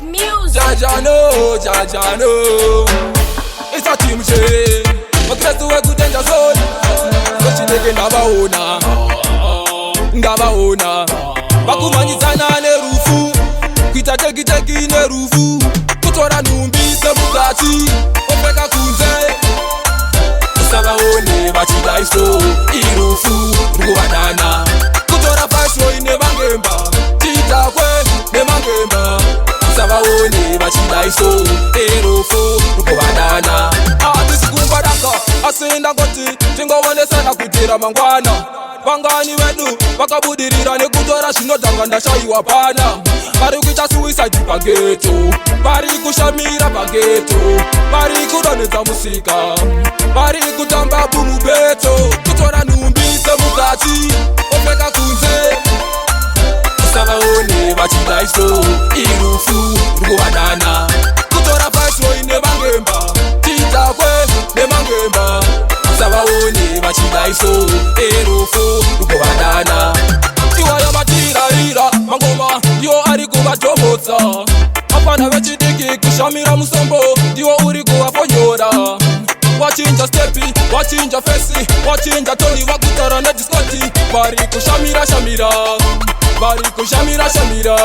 It's music. Jajano. It's a team J. But let's do a good danger zone. But she nigga Ngabaona. Bakumanyizana ne rufu. Kita teki ne rufu. Kutora numbi se bugati. Opeka kunze. Usabaone bachida iso. Irufu. Rugubanana. Kutora fasho ine bangemba. Tita kwe ne bangemba. Usabaone bachida iso. Irufu. Rugubanana. Adisikumbaraka. Asinda ngoti. Tingawone sana kutira mangwana. Vangani vedu vakabudirira nekutora zvinodhaka ndashayiwa pana. Vari kuita suicide pageto, vari kushamira pageto, vari kudonhedza musika, vari kutamba bumubeto, kutora nhumbi semukati opfeka kunze. Usavaone vachida iso irufu rukuvanana. Kutora fasho ine vangemba titakwe nemangemba. Usavaone vachida iso irufu rukuvanana. Iwaya matirarira mangoma ndiwo ari kuvatomotsa. Apana vechidiki kushamira musombo ndiwo uri kuvafonyora. Wachinja stepi, wachinja fesi, wachinja toni vakutara nediskoti. Vari kushamira shamira, vari kushamira shamira.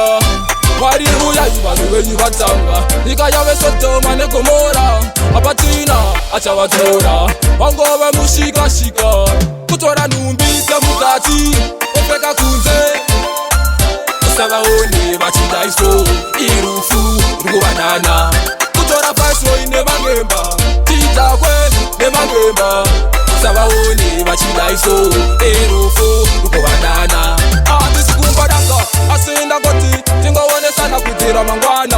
Vari uyai vanhu venyu vatanga nyika yave Sodoma neGomora. Apatina achavatora vangove mushikashika. Kutora nhumbi semukati opfeka kunze. Usavaone vachida iso irufu rukuvanana. Kutora fasho ine vangemba titakwe nemangemba. Usavaone vachida iso irufu rukuvanana. Adisikumbaraka asinda ngoti tingaonesana kutira mangwana.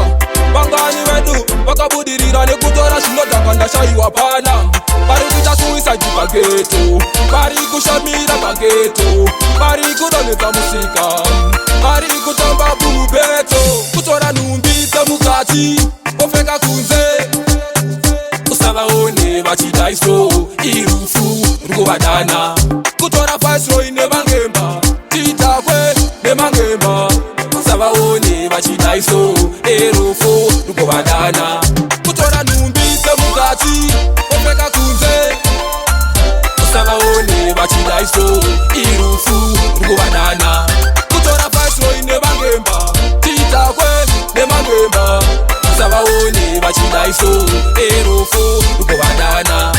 Vangani vedu vakabudirira nekutora zvinodhaka ndashayiwa pana. Vari kuita suicide pageto, vari kushamira pageto, vari kudonhedza musika, vari kutamba bumubeto. Kutora nhumbi semukati opfeka kunze. Usavaone vachida iso irufu rukuvanana. Kutora fasho ine vangemba titakwe nemangemba. Usavaone vachida iso irufu rukuvanana. Kutora nhumbi semukati opfeka kunze. Usavaone vachida iso irufu rukuvanana. Kutora fasho ine vangemba titakwe nemangemba. Usavaone vachida iso irufu rukuvanana.